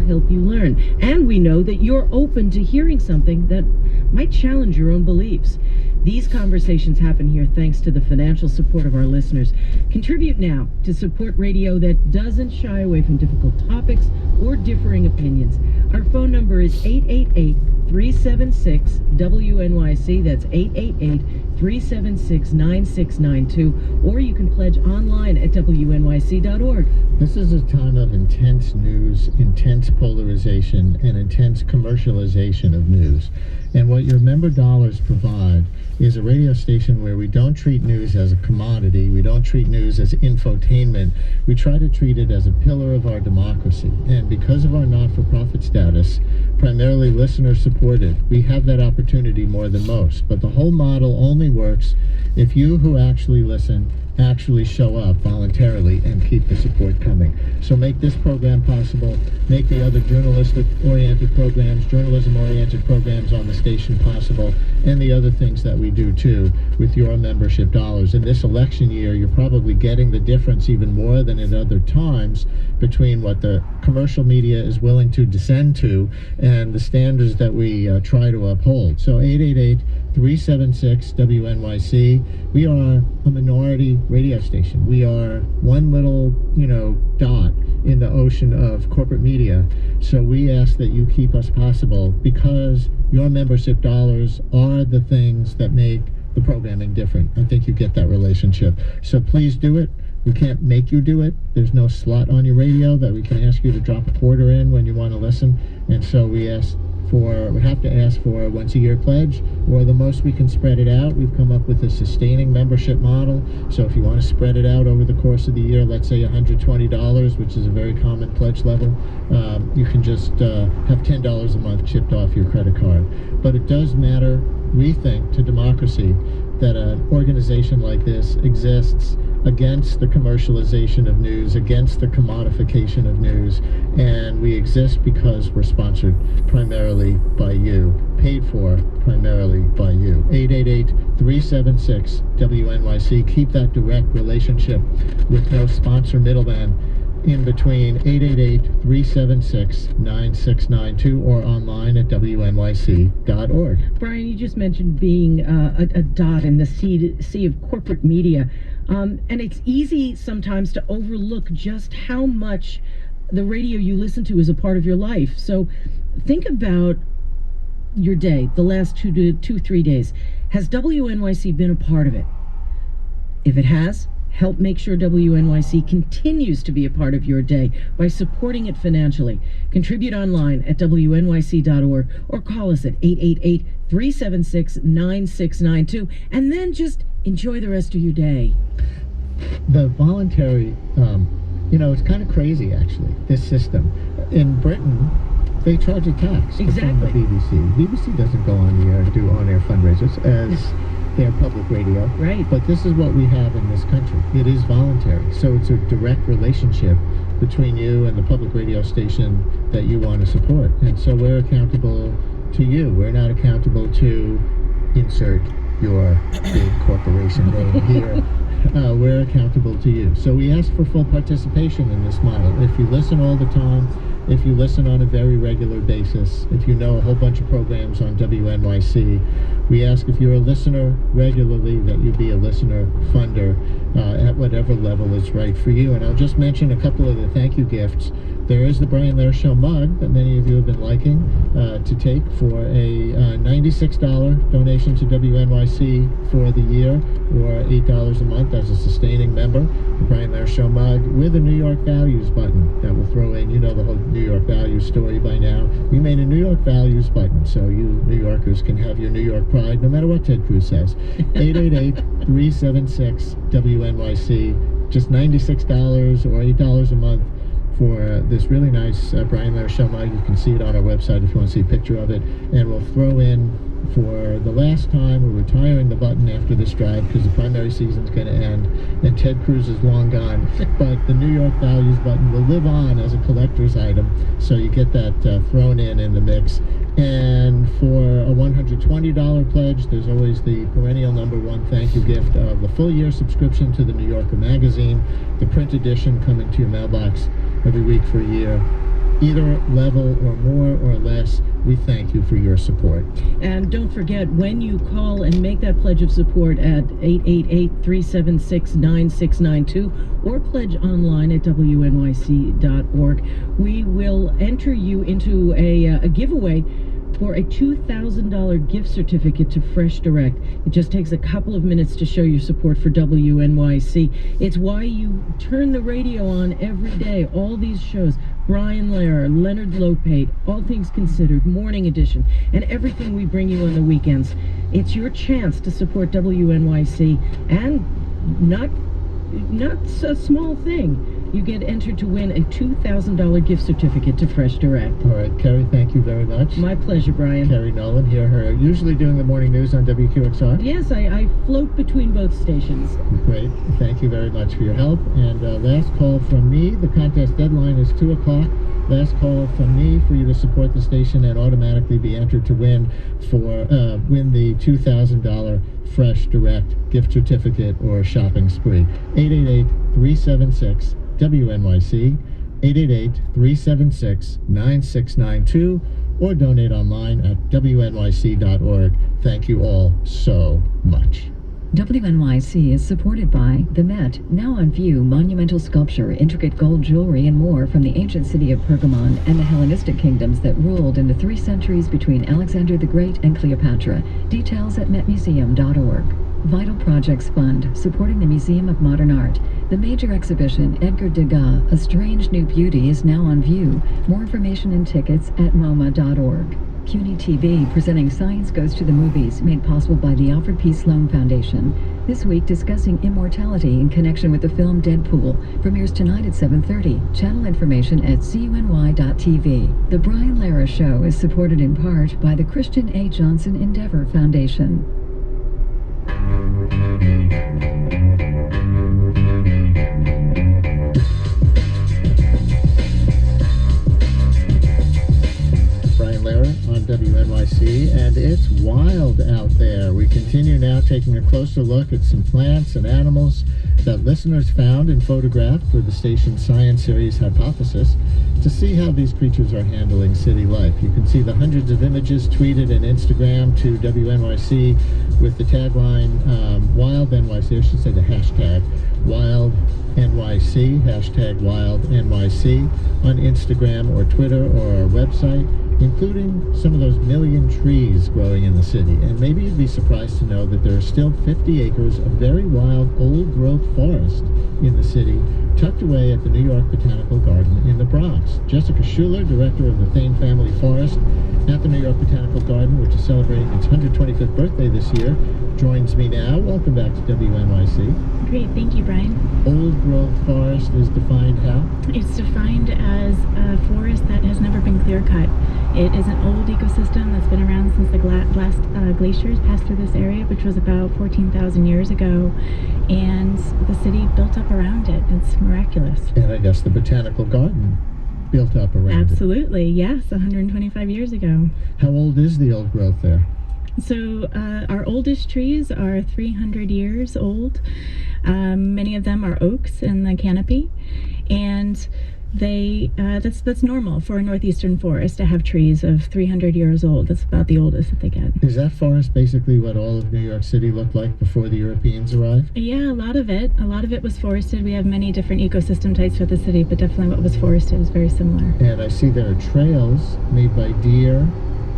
Help you learn. And we know that you're open to hearing something that might challenge your own beliefs. These conversations happen here thanks to the financial support of our listeners. Contribute now to support radio that doesn't shy away from difficult topics or differing opinions. Our phone number is 888-376-WNYC. That's 888-376-9692. Or you can pledge online at WNYC.org. This is a time of intense news, intense polarization, and intense commercialization of news. And what your member dollars provide is a radio station where we don't treat news as a commodity. We don't treat news as infotainment. We try to treat it as a pillar of our democracy. And because of our not-for-profit status, primarily listener-supported, we have that opportunity more than most. But the whole model only works if you who actually listen actually show up voluntarily and keep the support coming. So make this program possible, make the other journalistic-oriented programs, journalism-oriented programs on the station possible, and the other things that we do too with your membership dollars. In this election year, you're probably getting the difference even more than at other times between what the commercial media is willing to descend to and the standards that we try to uphold. So 888-376-WNYC. We are a minority radio station. We are one little, dot in the ocean of corporate media. So we ask that you keep us possible because your membership dollars are the things that make the programming different. I think you get that relationship. So please do it. We can't make you do it. There's no slot on your radio that we can ask you to drop a quarter in when you want to listen. And so we have to ask for a once-a-year pledge, or the most we can spread it out. We've come up with a sustaining membership model. So if you want to spread it out over the course of the year, let's say $120, which is a very common pledge level, you can just have $10 a month chipped off your credit card. But it does matter, we think, to democracy that an organization like this exists against the commercialization of news, against the commodification of news, and we exist because we're sponsored primarily by you, paid for primarily by you. 888-376-WNYC. Keep that direct relationship with no sponsor middleman in between. 888-376-9692 or online at WNYC.org. Brian, you just mentioned being a dot in the sea of corporate media. And it's easy sometimes to overlook just how much the radio you listen to is a part of your life. So think about your day, the last 3 days. Has WNYC been a part of it? If it has, help make sure WNYC continues to be a part of your day by supporting it financially. Contribute online at WNYC.org or call us at 888-376-9692 and then just enjoy the rest of your day. The voluntary, it's kind of crazy actually, this system. In Britain, they charge a tax to fund the BBC. BBC doesn't go on the air and do on-air fundraisers as their public radio. Right. But this is what we have in this country. It is voluntary. So it's a direct relationship between you and the public radio station that you want to support. And so we're accountable to you. We're not accountable to insert your big corporation name here. We're accountable to you. So we ask for full participation in this model. If you listen all the time, if you listen on a very regular basis, if you know a whole bunch of programs on WNYC, we ask if you're a listener regularly that you be a listener funder at whatever level is right for you. And I'll just mention a couple of the thank you gifts there is the Brian Lehrer Show mug that many of you have been liking to take for a $96 donation to WNYC for the year, or $8 a month as a sustaining member. The Brian Lehrer Show mug with a New York Values button that will throw in, you know, the whole New York Values story by now. We made a New York Values button so you New Yorkers can have your New York pride no matter what Ted Cruz says. 888-376-WNYC. Just $96 or $8 a month for this really nice Brian Lehrer Show mug. You can see it on our website if you want to see a picture of it. And we'll throw in, for the last time, we're retiring the button after this drive because the primary season's going to end and Ted Cruz is long gone. But the New York Values button will live on as a collector's item, so you get that thrown in the mix. And for a $120 pledge, there's always the perennial #1 thank you gift of the full year subscription to the New Yorker magazine, the print edition coming to your mailbox every week for a year. Either level or more or less, we thank you for your support. And don't forget, when you call and make that pledge of support at 888-376-9692 or pledge online at WNYC.org, we will enter you into a giveaway for a $2,000 gift certificate to Fresh Direct. It just takes a couple of minutes to show your support for WNYC. It's why you turn the radio on every day. All these shows, Brian Lehrer, Leonard Lopate, All Things Considered, Morning Edition, and everything we bring you on the weekends. It's your chance to support WNYC, and not a small thing. You get entered to win a $2,000 gift certificate to Fresh Direct. All right, Kerry, thank you very much. My pleasure, Brian. Kerry Nolan, hear her usually doing the morning news on WQXR. Yes, I float between both stations. Great. Thank you very much for your help. And last call from me. The contest deadline is 2 o'clock. Last call from me for you to support the station and automatically be entered to win the $2,000 Fresh Direct gift certificate or shopping spree. 888-376-WNYC, 888-376-9692, or donate online at WNYC.org. Thank you all so much. WNYC is supported by the Met, now on view, monumental sculpture, intricate gold jewelry, and more from the ancient city of Pergamon and the Hellenistic kingdoms that ruled in the 3 centuries between Alexander the Great and Cleopatra. Details at metmuseum.org. Vital Projects Fund, supporting the Museum of Modern Art. The major exhibition, Edgar Degas, A Strange New Beauty, is now on view. More information and tickets at MoMA.org. CUNY TV, presenting Science Goes to the Movies, made possible by the Alfred P. Sloan Foundation. This week discussing immortality in connection with the film Deadpool. Premieres tonight at 7:30. Channel information at CUNY.TV. The Brian Lehrer Show is supported in part by the Christian A. Johnson Endeavor Foundation. Brian Lehrer on WNYC, and it's wild out there. We continue now taking a closer look at some plants and animals that listeners found and photographed for the station's Science Series Hypothesis to see how these creatures are handling city life. You can see the hundreds of images tweeted and Instagram to WNYC with the tagline Wild NYC, I should say the hashtag Wild NYC, hashtag Wild NYC on Instagram or Twitter or our website, including some of those million trees growing in the city. And maybe you'd be surprised to know that there are still 50 acres of very wild old-growth forest in the city, tucked away at the New York Botanical Garden in the Bronx. Jessica Schuler, director of the Thane Family Forest at the New York Botanical Garden, which is celebrating its 125th birthday this year, joins me now. Welcome back to WNYC. Great, thank you, Brian. Old-growth forest is defined how? It's defined as a forest that has never been clear-cut. It is an old ecosystem that's been around since the last glaciers passed through this area, which was about 14,000 years ago, and the city built up around it. It's miraculous. And I guess the Botanical Garden built up around Absolutely, yes, 125 years ago. How old is the old growth there? So our oldest trees are 300 years old. Many of them are oaks in the canopy, and That's normal for a northeastern forest to have trees of 300 years old. That's about the oldest that they get. Is that forest basically what all of New York City looked like before the Europeans arrived? Yeah, a lot of it was forested. We have many different ecosystem types for the city, but definitely what was forested is very similar. And I see there are trails made by deer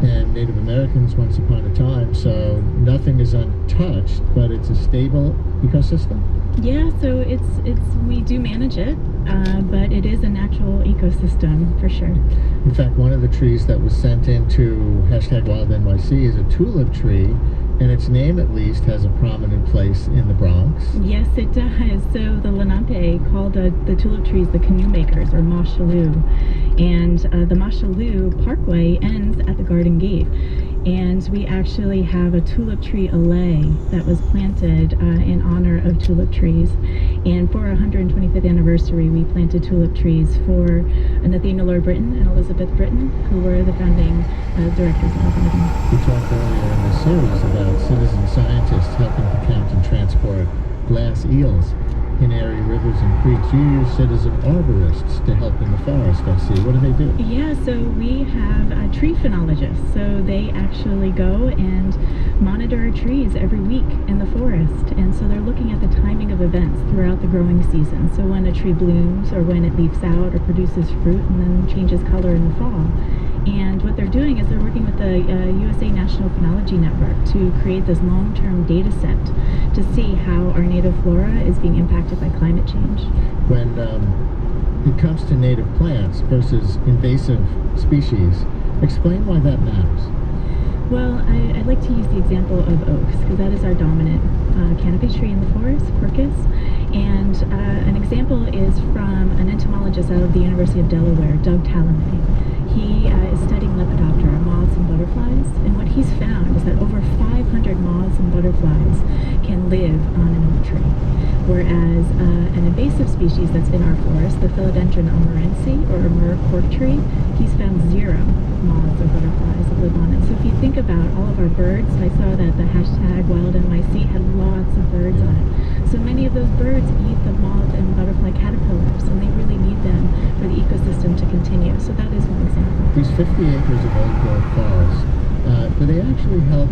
and Native Americans once upon a time, so nothing is untouched, but it's a stable ecosystem? Yeah, so it's we do manage it, but it is a natural ecosystem for sure. In fact, one of the trees that was sent into #WildNYC is a tulip tree, and its name at least has a prominent place in the Bronx. Yes, it does. So the Lenape called the tulip trees the canoe makers, or Mosholu, and the Mosholu Parkway ends at the Garden Gate. And we actually have a tulip tree alley that was planted in honor of tulip trees. And for our 125th anniversary, we planted tulip trees for Nathaniel Lord Britton and Elizabeth Britton, who were the founding directors of the meeting. We talked earlier in the series about citizen scientists helping to count and transport glass eels in area rivers and creeks. You use citizen arborists to help in the forest, I see. What do they do? Yeah, so we have tree phenologists. So they actually go and monitor our trees every week in the forest. And so they're looking at the timing of events throughout the growing season. So when a tree blooms or when it leaves out or produces fruit and then changes color in the fall. And what they're doing is they're working with the USA National Phenology Network to create this long-term data set to see how our native flora is being impacted by climate change. When it comes to native plants versus invasive species, explain why that matters. Well, I'd like to use the example of oaks, because that is our dominant canopy tree in the forest, Quercus. And an example is from an entomologist out of the University of Delaware, Doug Tallamy. He is studying Lepidoptera, moths and butterflies, and what he's found is that over 500 moths and butterflies can live on an oak tree. Whereas an invasive species that's in our forest, the Philodendron amurense, or Amur cork tree, he's found 0 moths or butterflies that live on it. So if you think about all of our birds, I saw that the #WildNYC had lots of birds on it. So many of those birds eat the moth and butterfly caterpillars, and they really need them for the ecosystem to continue. So that is one example. These 50 acres of old-growth forest, do they actually help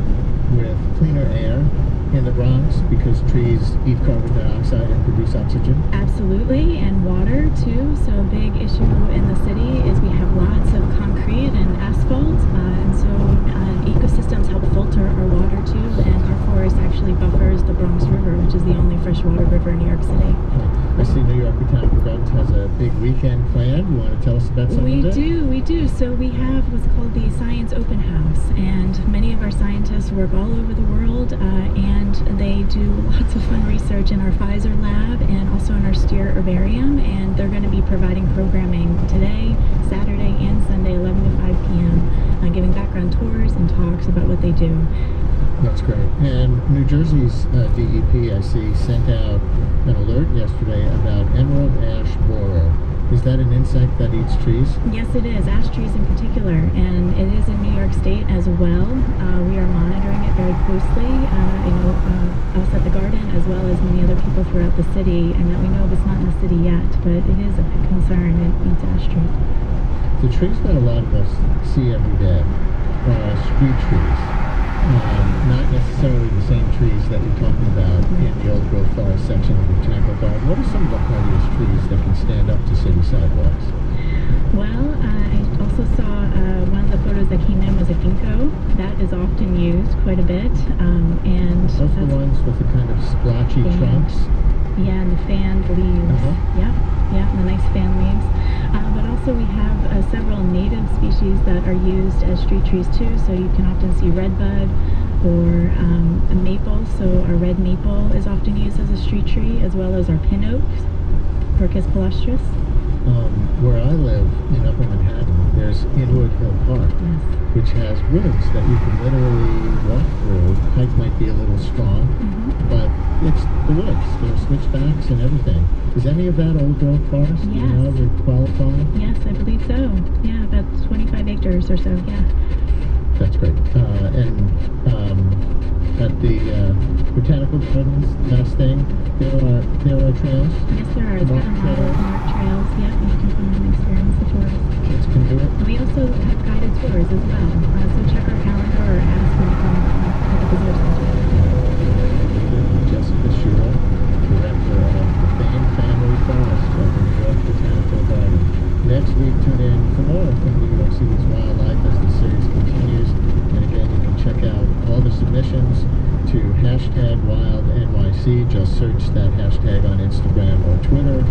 with cleaner air in the Bronx because trees eat carbon dioxide and produce oxygen? Absolutely, and water too. So a big issue in the city is we have lots of concrete and asphalt, and so ecosystems help filter our water too, and our forest actually buffers the Bronx River, which is the only freshwater river in New York City. I see New York Botanical Gardens has a big weekend planned. You want to tell us about some of that? We do. So we have what's called the Science Open House, and many of our scientists work all over the world, and they do lots of fun research in our Pfizer lab and also in our Steer herbarium, and they're going to be providing programming today, Saturday, and Sunday, 11 to 5 p.m., giving background tours and talks about what they do. That's great. And New Jersey's DEP, I see, sent out an alert yesterday about emerald ash borer. Is that an insect that eats trees? Yes, it is. Ash trees in particular, and it is in New York State as well. We are monitoring it very closely. Us at the garden, as well as many other people throughout the city, and that we know of it's not in the city yet, but it is a big concern. It eats ash trees. The trees that a lot of us see every day are street trees. Not necessarily the same trees that you're talking about in the old growth forest section of the Botanical Garden. What are some of the hardiest trees that can stand up to city sidewalks? Well, I also saw one of the photos that came in was a ginkgo. That is often used quite a bit. And Those are the ones with the kind of splotchy trunks? Yeah, and the fanned leaves. Yeah, and the nice fan leaves. But also we have several native species that are used as street trees too. So you can often see redbud or a maple. So our red maple is often used as a street tree, as well as our pin oaks, Quercus palustris. Where I live in Upper Manhattan, there's Inwood Hill Park, which has woods that you can literally walk through. Hike might be a little strong, but it's the woods. There are switchbacks and everything. Is any of that old growth forest? Yes. You know, would qualify? Yes, I believe so. Yeah, about 25 acres or so, yeah. That's great. And at the Botanical botanical gardens, last thing, there are trails. Yes, there are. It's got a lot of marked trails. Yep, and you can come and experience the tours. Kids can do it. We also have guided tours as well. So check our calendar or ask when you come to the visitor center. Jessica Shura, director of the Fane Family Forest at the New York Botanical Garden. Next week, tune in for more from New York City's wildlife as the series continues. And again, you can check out all the submissions to #WildNYC. Just search that hashtag on Instagram or Twitter,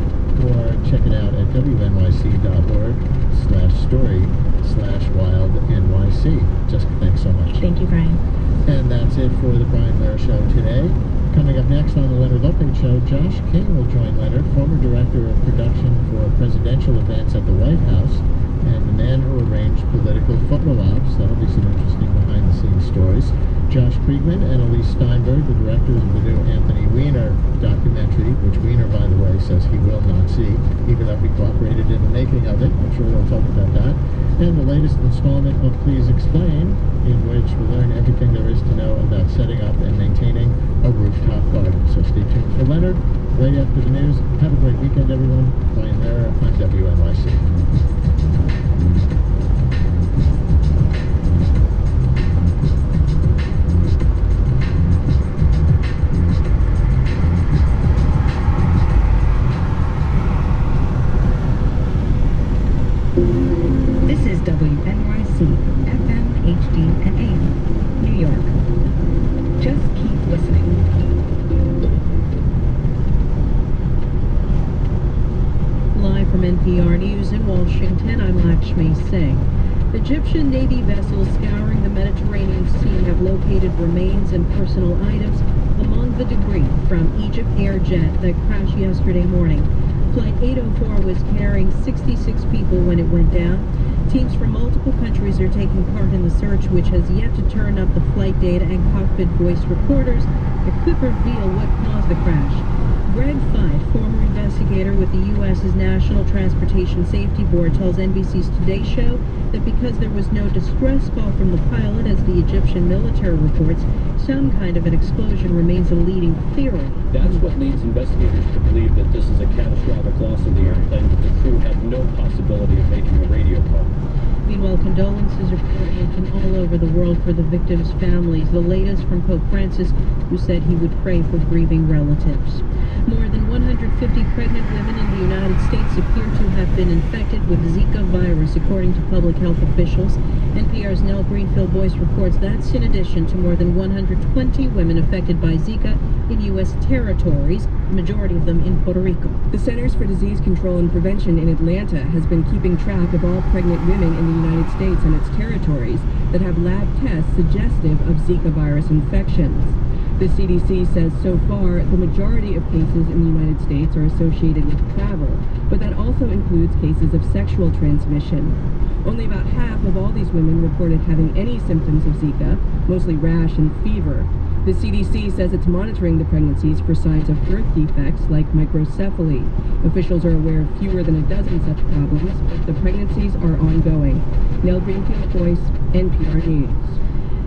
or check it out at wnyc.org/story/wildnyc. Jessica, thanks so much. Thank you, Brian. And that's it for the Brian Lehrer Show today. Coming up next on the Leonard Lopate Show, Josh King will join Leonard, former director of production for presidential events at the White House, and the man who arranged political photo ops. That'll be some interesting behind-the-scenes stories. Josh Kriegman and Elise Steinberg, the directors of the new Anthony Weiner documentary, which Weiner, by the way, says he will not see, even though he cooperated in the making of it. I'm sure they'll talk about that. And the latest installment of Please Explain, in which we learn everything there is to know about setting up and maintaining a rooftop garden. So stay tuned for Leonard right after the news. Have a great weekend, everyone. Brian Lehrer on WNYC. This is WNYC, FM, HD, and AM, New York. Just keep listening. Live from NPR News in Washington, I'm Lakshmi Singh. Egyptian Navy vessels scouring the Mediterranean Sea have located remains and personal items among the debris from Egypt Airjet that crashed yesterday morning. Flight 804 was carrying 66 people when it went down. Teams from multiple countries are taking part in the search, which has yet to turn up the flight data and cockpit voice recorders that could reveal what caused the crash. Greg Fyfe, former investigator with the U.S.'s National Transportation Safety Board, tells NBC's Today Show that because there was no distress call from the pilot, as the Egyptian military reports, some kind of an explosion remains a leading theory. That's what leads investigators to believe that this is a catastrophic loss of the airplane, but the crew had no possibility of making a radio call. Meanwhile, condolences are pouring in from all over the world for the victims' families. The latest from Pope Francis, who said he would pray for grieving relatives. More than 150 pregnant women in the United States appear to have been infected with Zika virus, according to public health officials. NPR's Nell Greenfield Boyce reports that's in addition to more than 120 women affected by Zika in U.S. territories, the majority of them in Puerto Rico. The Centers for Disease Control and Prevention in Atlanta has been keeping track of all pregnant women in the United States and its territories that have lab tests suggestive of Zika virus infections. The CDC says so far the majority of cases in the United States are associated with travel, but that also includes cases of sexual transmission. Only about half of all these women reported having any symptoms of Zika, mostly rash and fever. The CDC says it's monitoring the pregnancies for signs of birth defects like microcephaly. Officials are aware of fewer than a dozen such problems, but the pregnancies are ongoing. Nell Greenfield Boyce, NPR News.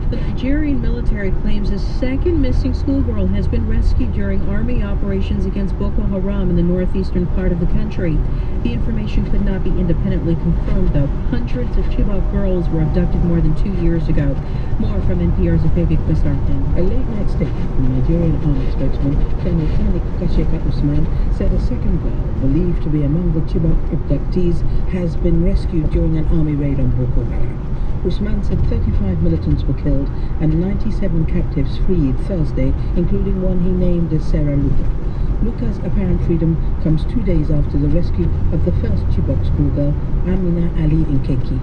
The Nigerian military claims a second missing schoolgirl has been rescued during army operations against Boko Haram in the northeastern part of the country. The information could not be independently confirmed, though. Hundreds of Chibok girls were abducted more than 2 years ago. More from NPR's Afebi Questarten. A late-night statement from Nigerian army spokesman Colonel Tanik Kasheka Usman said a second girl, believed to be among the Chibok abductees, has been rescued during an army raid on Boko Haram. Usman said 35 militants were killed and 97 captives freed Thursday, including one he named as Sarah Luka. Luka's apparent freedom comes 2 days after the rescue of the first Chibok schoolgirl, Amina Ali Nkeki.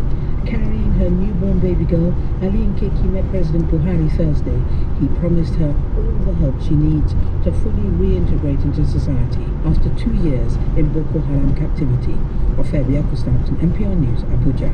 Carrying her newborn baby girl, Ali Nkeki met President Buhari Thursday. He promised her all the help she needs to fully reintegrate into society after 2 years in Boko Haram captivity. Afebi Questarten, NPR News, Abuja.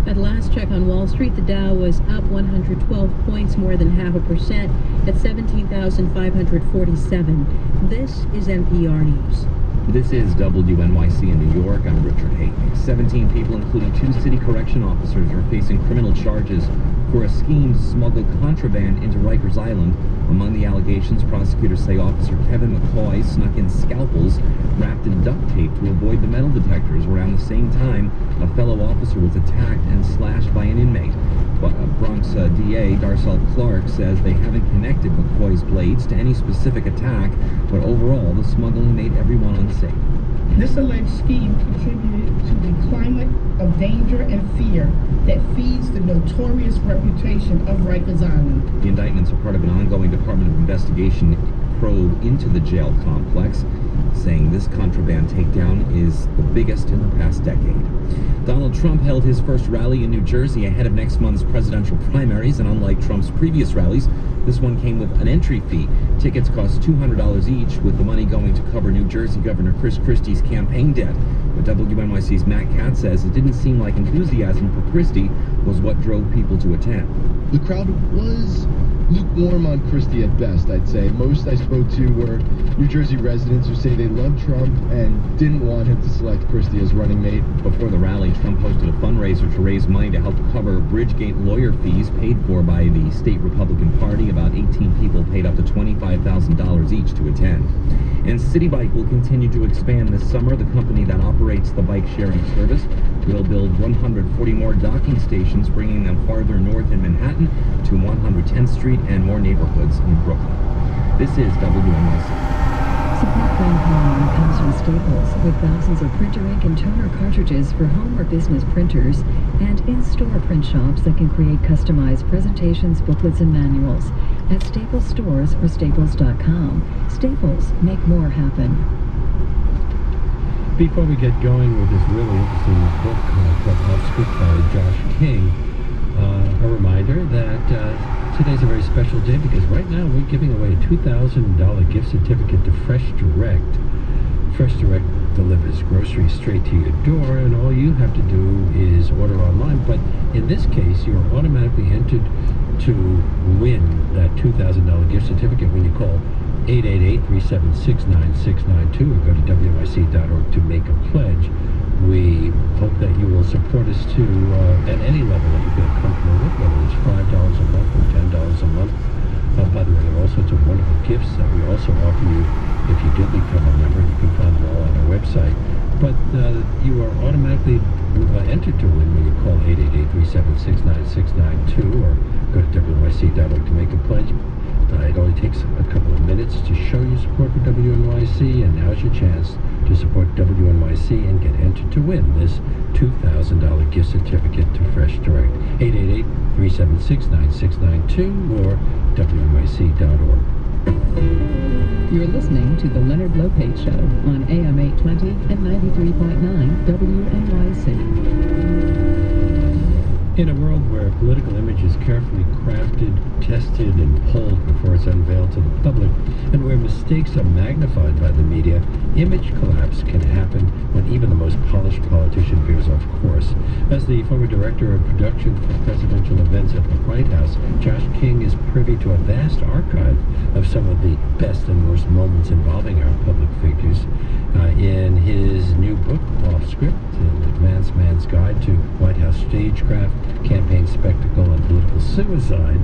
At last check on Wall Street, the Dow was up 112 points, more than 0.5%, at 17,547. This is NPR News. This is WNYC in New York. I'm Richard Hayden. 17 people, including 2 city correction officers, are facing criminal charges for a scheme to smuggle contraband into Rikers Island. Among the allegations, prosecutors say Officer Kevin McCoy snuck in scalpels wrapped in duct tape to avoid the metal detectors. Around the same time, a fellow officer was attacked and slashed by an inmate. Bronx DA Darcel Clark says they haven't connected McCoy's blades to any specific attack, but overall, the smuggling made everyone unsafe. This alleged scheme contributed to the climate of danger and fear that feeds the notorious reputation of Rikers Island. The indictments are part of an ongoing Department of Investigation probe into the jail complex, saying this contraband takedown is the biggest in the past decade. Donald Trump held his first rally in New Jersey ahead of next month's presidential primaries, and unlike Trump's previous rallies, this one came with an entry fee. Tickets cost $200 each, with the money going to cover New Jersey Governor Chris Christie's campaign debt. But WNYC's Matt Katz says it didn't seem like enthusiasm for Christie was what drove people to attend. The crowd was lukewarm on Christie at best, I'd say. Most I spoke to were New Jersey residents who say they love Trump and didn't want him to select Christie as running mate. Before the rally, Trump hosted a fundraiser to raise money to help cover Bridgegate lawyer fees paid for by the state Republican Party. About 18 people paid up to $25,000 each to attend. And City Bike will continue to expand this summer. The company that operates the bike sharing service will build 140 more docking stations, bringing them farther north in Manhattan to 110th Street and more neighborhoods in Brooklyn. This is WNYC. Support for Empowerment comes from Staples, with thousands of printer ink and toner cartridges for home or business printers, and in-store print shops that can create customized presentations, booklets, and manuals at Staples stores or staples.com. Staples, make more happen. Before we get going with this really interesting book called Off Script by Josh King, a reminder that today's a very special day because right now we're giving away a $2,000 gift certificate to Fresh Direct. Fresh Direct delivers groceries straight to your door, and all you have to do is order online. But in this case, you're automatically entered to win that $2,000 gift certificate when you call 888-376-9692 or go to WNYC.org to make a pledge. We hope that you will support us to at any level that you feel comfortable with, whether it's $5 a month or $10 a month. By the way, there are all sorts of wonderful gifts that we also offer you if you do become a member. You can find them all on our website. But you are automatically entered to win when you call 888-376-9692 or go to WNYC.org to make a pledge. It only takes a couple of minutes to show your support for WNYC, and now's your chance to support WNYC and get entered to win this $2,000 gift certificate to Fresh Direct. 888-376-9692 or WNYC.org. You're listening to The Leonard Lopate Show on AM 820 and 93.9 WNYC. In a world where political image is carefully crafted, tested, and polled before it's unveiled to the public, and where mistakes are magnified by the media, image collapse can happen when even the most polished politician veers off course. As the former director of production for presidential events at the White House, Josh King is privy to a vast archive of some of the best and worst moments involving our public figures. In his new book, Off Script, An Advanced Man's Guide to White House Stagecraft, Campaign Spectacle, and Political Suicide,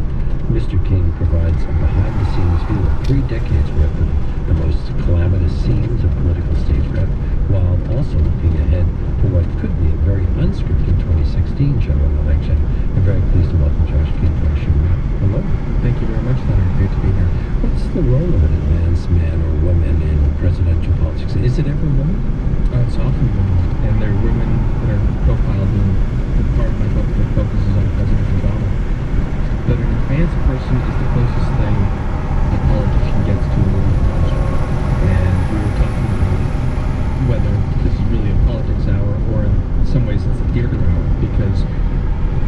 Mr. King provides a behind-the-scenes view of 3 decades worth of the most calamitous scenes of political stagecraft, while also looking ahead for what could be a very unscripted 2016 general election. I'm very pleased to welcome Josh King to our show now. Hello. Thank you very much, Leonard. Great to be here. What's the role of an advanced man or woman in presidential politics? Is it ever a woman? It's often women, and there are women that are profiled in the part of my book that focuses on President Obama. But an advanced person is the closest thing a politician gets to a moving culture. And we were talking about whether this is really a politics hour or in some ways it's a theater hour, because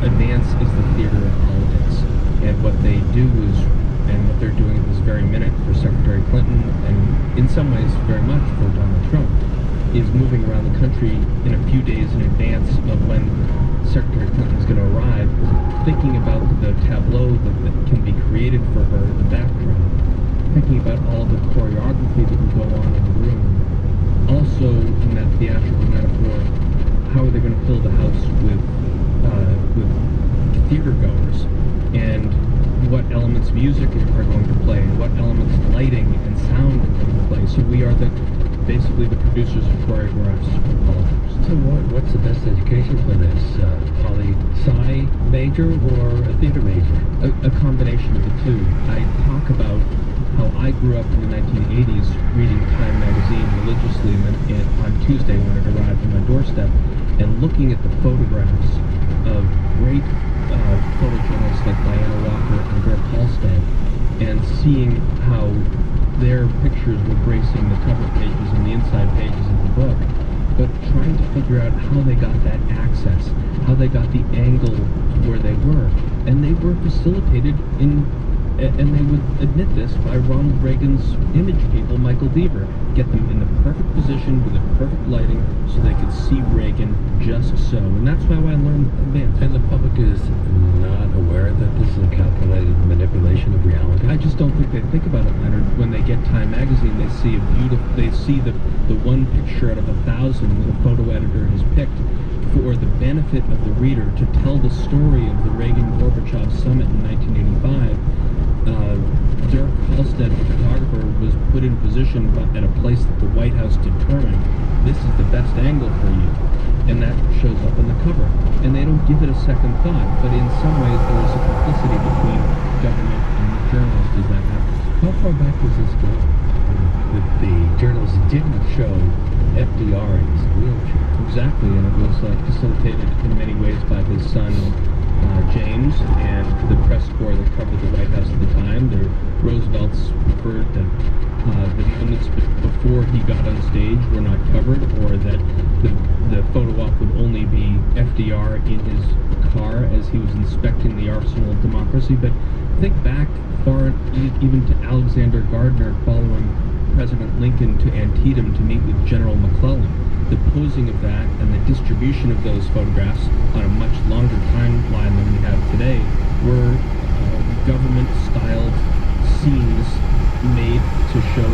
advance is the theater of politics. And what they do is, and what they're doing at this very minute for Secretary Clinton, and in some ways very much for Donald Trump, is moving around the country in a few days in advance of when Secretary Clinton is going to arrive, thinking about the tableau that can be created for her in the backdrop, thinking about all the choreography that can go on in the room. Also, in that theatrical metaphor, how are they going to fill the house with theater goers? and what elements of music are going to play, and what elements of lighting and sound are going to play. So we are basically the producers of choreographs for politics. So what's the best education for this? Poli-sci major or a theater major? A combination of the two. I talk about how I grew up in the 1980s reading Time magazine religiously on Tuesday when it arrived on my doorstep, and looking at the photographs of great photojournalists like Diana Walker and Dirk Halstead, and seeing how their pictures were gracing the cover pages and the inside pages of the book, but trying to figure out how they got that access, how they got the angle where they were. And they were facilitated and they would admit this, by Ronald Reagan's image people, Michael Deaver. Get them in the perfect position with the perfect lighting so they could see Reagan just so. And that's how I learned advance. And the public is not aware that this is a calculated manipulation of reality? I just don't think they think about it, Leonard. When they get Time magazine, they see the one picture out of 1,000 that a photo editor has picked for the benefit of the reader to tell the story of the Reagan-Gorbachev summit in 1985. Dirk Halstead, the photographer, was put in position at a place that the White House determined, this is the best angle for you. And that shows up in the cover. And they don't give it a second thought, but in some ways there is a complicity between government and the journalist as that happens. How far back does this go? The journalist didn't show FDR in his wheelchair. Exactly, and it was facilitated in many ways by his son, James, and the press corps that covered the White House at the time. The Roosevelt's preferred that the moments before he got on stage were not covered, or that the photo op would only be FDR in his car as he was inspecting the arsenal of democracy. But think back far, even to Alexander Gardner following President Lincoln to Antietam to meet with General McClellan. The posing of that and the distribution of those photographs on a much longer timeline than we have today were government-styled scenes made to show